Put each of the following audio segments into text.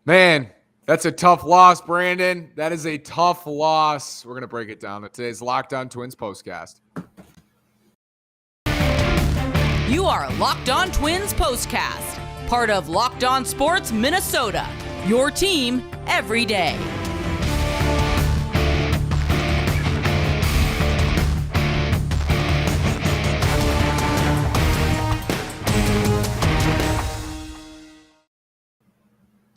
Man, that's a tough loss, Brandon. That is a tough loss. We're going to break it down in today's Locked On Twins postcast. You are Locked On Twins postcast, part of Locked On Sports Minnesota, your team every day.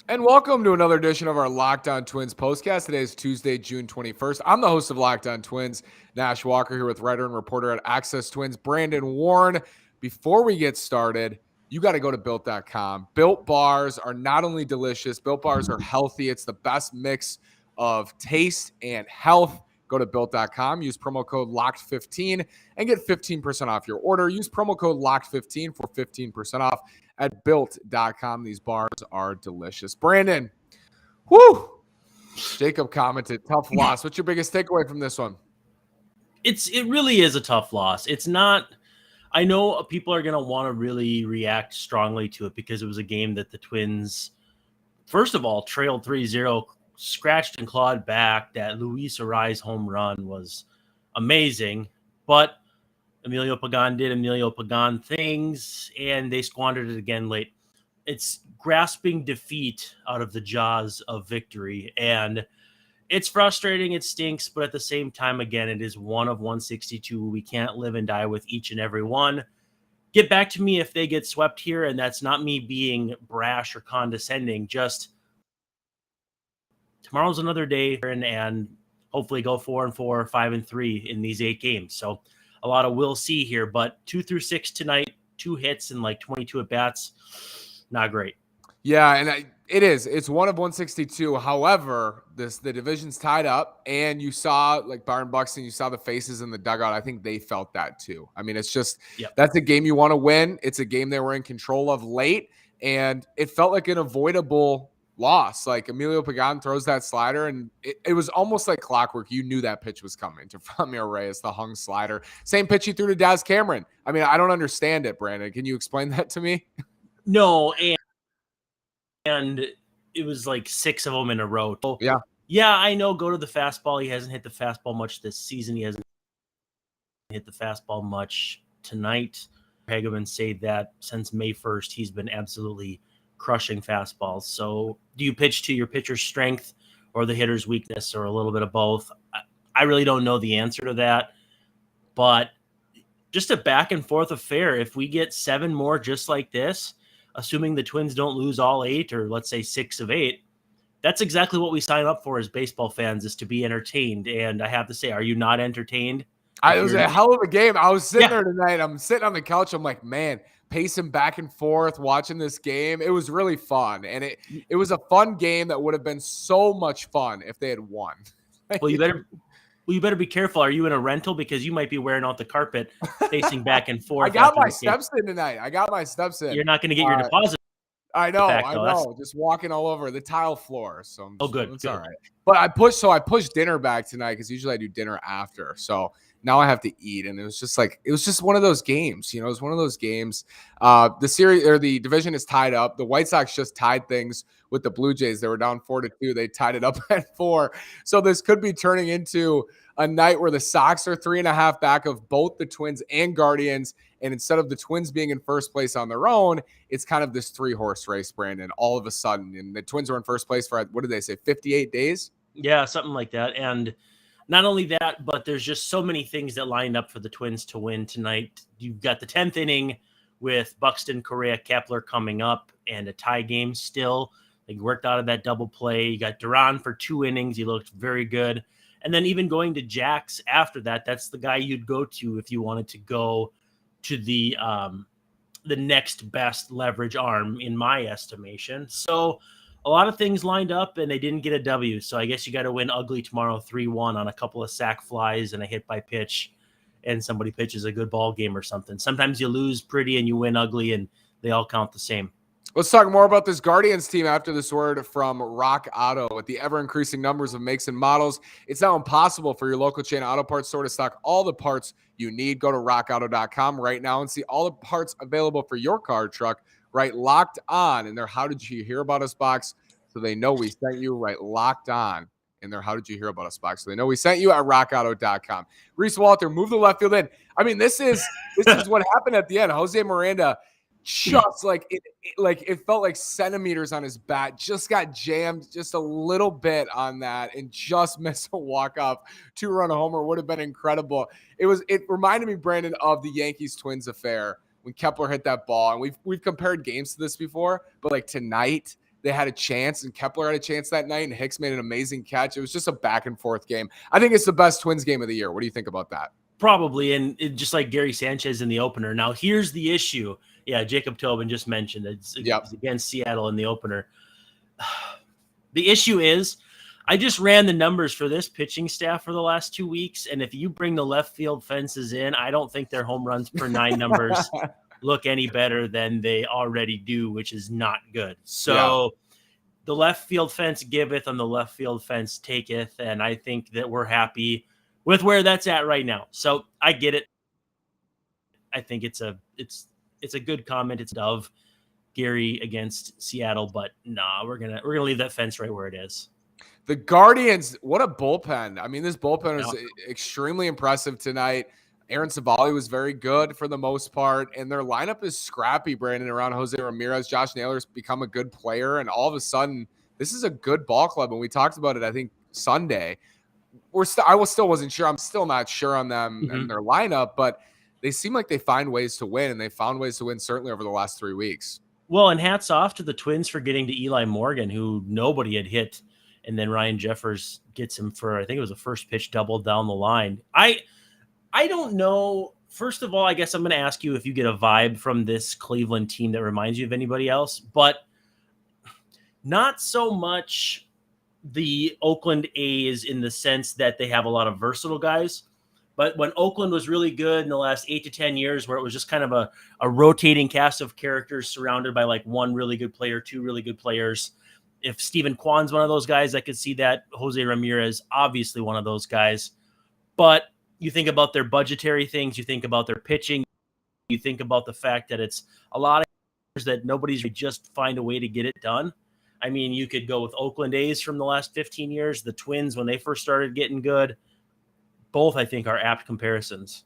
And welcome to another edition of our Locked On Twins postcast. Today is Tuesday, June 21st. I'm the host of Locked On Twins, Nash Walker, here with writer and reporter at Access Twins, Brandon Warren. Before we get started, you got to go to Built.com. Built bars are not only delicious, Built bars are healthy. It's the best mix of taste and health. Go to Built.com, use promo code LOCKED15 and get 15% off your order. Use promo code LOCKED15 for 15% off at Built.com. These bars are delicious. Brandon, whoo! Jacob commented, tough loss. What's your biggest takeaway from this one? It really is a tough loss. It's not – I know people are going to want to really react strongly to it because it was a game that the Twins, first of all, trailed 3-0, scratched and clawed back. That Luis Arraez home run was amazing, but Emilio Pagan did Emilio Pagan things, and they squandered it again late. It's grasping defeat out of the jaws of victory, and it's frustrating. It stinks, but at the same time, again, it is one of 162. We can't live and die with each and every one. Get back to me if they get swept here, and that's not me being brash or condescending. Just tomorrow's another day, and hopefully go 4-4, 5-3 in these 8 games. So a lot of we'll see here, but 2 through 6 tonight, 2 hits and like 22 at bats. Not great. Yeah, and it is. It's one of 162. However, the division's tied up, and you saw like Byron Buxton, you saw the faces in the dugout. I think they felt that too. I mean, it's just That's a game you want to win. It's a game they were in control of late, and it felt like an avoidable loss. Like Emilio Pagan throws that slider, and it was almost like clockwork. You knew that pitch was coming to Franmil Reyes, the hung slider. Same pitch he threw to Daz Cameron. I mean, I don't understand it, Brandon. Can you explain that to me? No, and it was like 6 of them in a row. So, yeah, I know. Go to the fastball. He hasn't hit the fastball much this season. He hasn't hit the fastball much tonight. Hageman said that since May 1st, he's been absolutely crushing fastballs. So do you pitch to your pitcher's strength or the hitter's weakness or a little bit of both? I really don't know the answer to that, but just a back and forth affair. If we get 7 more just like this, assuming the Twins don't lose all 8 or let's say 6 of 8, that's exactly what we sign up for as baseball fans, is to be entertained. And I have to say, are you not entertained? It was a hell of a game. I was sitting there tonight. I'm sitting on the couch. I'm like, man, pacing back and forth, watching this game. It was really fun. And it was a fun game that would have been so much fun if they had won. Well, you better be careful. Are you in a rental? Because you might be wearing out the carpet, pacing back and forth. I got my steps in tonight. You're not going to get your deposit. I know. Just walking all over the tile floor. So good. It's all right. But I pushed dinner back tonight because usually I do dinner after. So now I have to eat, and it was just one of those games. You know, it was one of those games. The series or the division is tied up. The White Sox just tied things with the Blue Jays. They were down 4-2. They tied it up at 4. So this could be turning into a night where the Sox are 3.5 back of both the Twins and Guardians. And instead of the Twins being in first place on their own, it's kind of this 3-horse race, Brandon, all of a sudden. And the Twins were in first place for, what did they say, 58 days? Yeah, something like that. And not only that, but there's just so many things that lined up for the Twins to win tonight. You've got the 10th inning with Buxton, Correa, Kepler coming up, and a tie game still. They worked out of that double play. You got Duran for 2 innings. He looked very good. And then even going to Jax after that, that's the guy you'd go to if you wanted to go to the next best leverage arm, in my estimation. So a lot of things lined up, and they didn't get a W. So I guess you got to win ugly tomorrow 3-1 on a couple of sac flies and a hit by pitch, and somebody pitches a good ball game or something. Sometimes you lose pretty and you win ugly, and they all count the same. Let's talk more about this Guardians team after this word from Rock Auto. With the ever-increasing numbers of makes and models, it's now impossible for your local chain auto parts store to stock all the parts you need. Go to rockauto.com right now and see all the parts available for your car or truck, right? Locked on in their How Did You Hear About Us box so they know we sent you, right? Locked On in their How Did You Hear About Us box. So they know we sent you at rockauto.com. Reese Walter, move the left field in. I mean, this is what happened at the end. Jose Miranda just it felt like centimeters on his bat, just got jammed just a little bit on that and just missed a walk-off 2-run homer. Would have been incredible. It reminded me, Brandon, of the Yankees Twins affair when Kepler hit that ball. And we've compared games to this before, but like tonight they had a chance and Kepler had a chance that night and Hicks made an amazing catch. It was just a back and forth game. I think it's the best Twins game of the year. What do you think about that? Probably, and just like Gary Sanchez in the opener. Now, here's the issue. Yeah, Jacob Tobin just mentioned it's against Seattle in the opener. The issue is I just ran the numbers for this pitching staff for the last 2 weeks, and if you bring the left field fences in, I don't think their home runs per 9 numbers look any better than they already do, which is not good. So the left field fence giveth and the left field fence taketh, and I think that we're happy with where that's at right now. So I get it. I think it's a good comment. It's of Gary against Seattle, but nah, we're gonna leave that fence right where it is. The Guardians, what a bullpen. I mean, this bullpen was extremely impressive tonight. Aaron Savali was very good for the most part, and their lineup is scrappy, Brandon, around Jose Ramirez. Josh Naylor's become a good player, and all of a sudden, this is a good ball club, and we talked about it, I think, Sunday. I still wasn't sure. I'm still not sure on them and their lineup, but they seem like they find ways to win, and they found ways to win certainly over the last 3 weeks. Well, and hats off to the Twins for getting to Eli Morgan, who nobody had hit, and then Ryan Jeffers gets him for, I think it was a first pitch double down the line. I don't know. First of all, I guess I'm going to ask you if you get a vibe from this Cleveland team that reminds you of anybody else, but not so much the Oakland A's in the sense that they have a lot of versatile guys. But when Oakland was really good in the last 8 to 10 years, where it was just kind of a rotating cast of characters surrounded by like one really good player, 2 really good players. If Steven Kwan's one of those guys, I could see that. Jose Ramirez, obviously one of those guys. But you think about their budgetary things, you think about their pitching, you think about the fact that it's a lot of years that nobody's just find a way to get it done. I mean, you could go with Oakland A's from the last 15 years, the Twins when they first started getting good. Both, I think, are apt comparisons.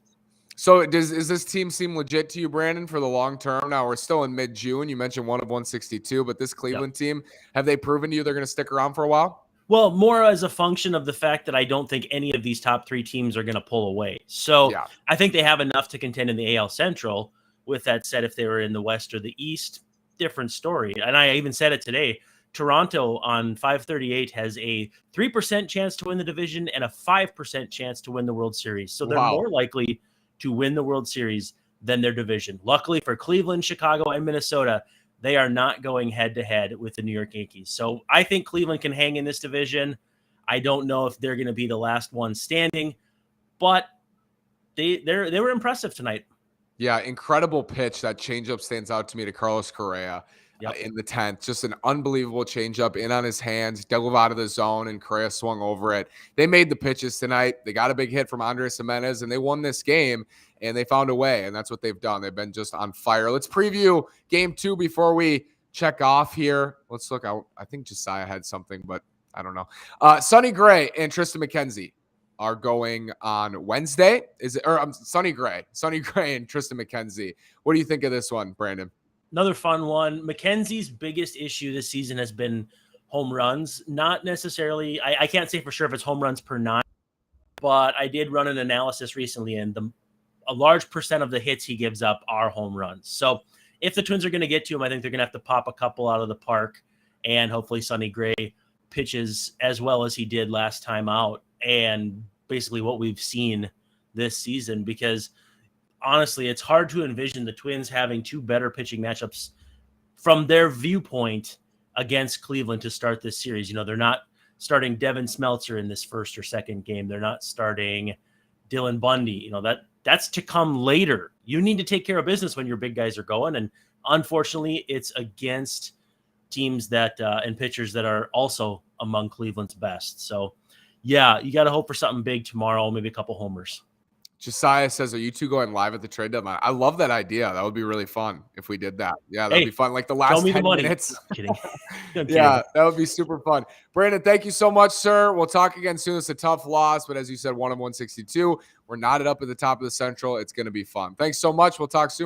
So does this team seem legit to you, Brandon, for the long term? Now, we're still in mid-June. You mentioned 1 of 162, but this Cleveland team, have they proven to you they're going to stick around for a while? Well, more as a function of the fact that I don't think any of these top 3 teams are going to pull away. So I think they have enough to contend in the AL Central. With that said, if they were in the West or the East, different story. And I even said it today. Toronto on 538 has a 3% chance to win the division and a 5% chance to win the World Series. So they're more likely to win the World Series than their division. Luckily for Cleveland, Chicago, and Minnesota, they are not going head-to-head with the New York Yankees. So I think Cleveland can hang in this division. I don't know if they're going to be the last one standing, but they were impressive tonight. Yeah, incredible pitch. That changeup stands out to me to Carlos Correa. In the 10th, just an unbelievable changeup in on his hands, dove out of the zone, and Correa swung over it. They made the pitches tonight. They got a big hit from Andres Gimenez, and they won this game, and they found a way, and that's what they've done. They've been just on fire. Let's preview Game 2 before we check off here. Let's look out. I think Josiah had something, but I don't know. Sonny Gray and Tristan McKenzie are going on Wednesday. Sonny Gray and Tristan McKenzie. What do you think of this one, Brandon? Another fun one. McKenzie's biggest issue this season has been home runs. Not necessarily, I can't say for sure if it's home runs per 9, but I did run an analysis recently, and a large percent of the hits he gives up are home runs. So if the Twins are going to get to him, I think they're going to have to pop a couple out of the park, and hopefully Sonny Gray pitches as well as he did last time out, and basically what we've seen this season, because honestly, it's hard to envision the Twins having 2 better pitching matchups from their viewpoint against Cleveland to start this series. You know, they're not starting Devin Smeltzer in this first or second game. They're not starting Dylan Bundy. You know, that's to come later. You need to take care of business when your big guys are going. And unfortunately, it's against teams that and pitchers that are also among Cleveland's best. So, yeah, you got to hope for something big tomorrow, maybe a couple homers. Josiah says, are you two going live at the trade deadline? I love that idea. That would be really fun if we did that. Yeah, that'd be fun. Like the last show me 10 the money. minutes. I'm kidding. I'm Yeah, kidding. that would be super fun. Brandon, thank you so much, sir. We'll talk again soon. It's a tough loss, but as you said, 1 of 162. We're knotted up at the top of the Central. It's going to be fun. Thanks so much. We'll talk soon.